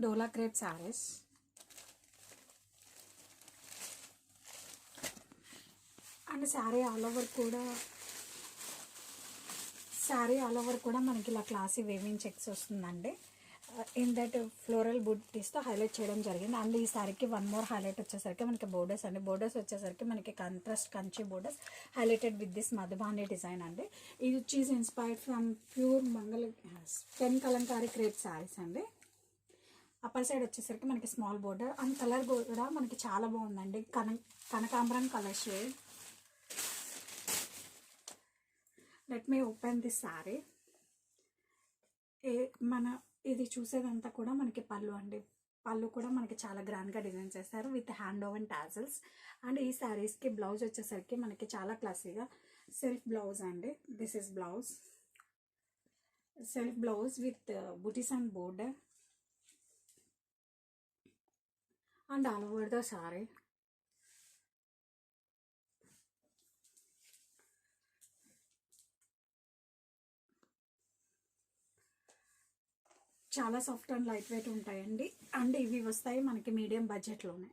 Dola crepe saris. And sari all over కూడా మనకి ఇలా క్లాసీ వేవింగ్ చెక్స్ వస్తుందండి. ఇన్ దట్ ఫ్లోరల్ బుట్టీస్తో హైలైట్ చేయడం జరిగింది. అండ్ ఈ శారీకి వన్ మోర్ హైలైట్ వచ్చేసరికి మనకి బోర్డర్స్ అండి. బోర్డర్స్ వచ్చేసరికి మనకి contrast Kanchi borders highlighted with this Madhubani design అండి. ఇది వచ్చేసి inspired from pure pen Kalamkari crepe saris అండి. అప్పర్ సైడ్ వచ్చేసరికి మనకి స్మాల్ బోర్డర్ అండ్ కలర్ కూడా మనకి చాలా బాగుందండి. కనకాంబరం colour shade. Let me open this sari. ఇది చూసేదంతా కూడా మనకి పళ్ళు అండి. పళ్ళు కూడా మనకి చాలా గ్రాండ్గా డిజైన్ చేస్తారు with hand woven tassels. And ఈ శారీస్కి బ్లౌజ్ వచ్చేసరికి మనకి చాలా క్లాసీగా సెల్ఫ్ బ్లౌజ్ అండి. This is blouse, self blouse with butis and border and all over the sari. చాలా సాఫ్ట్ అండ్ లైట్ వెయిట్ ఉంటాయండి. అండ్ ఇవి వస్తాయి మనకి మీడియం బడ్జెట్లోనే.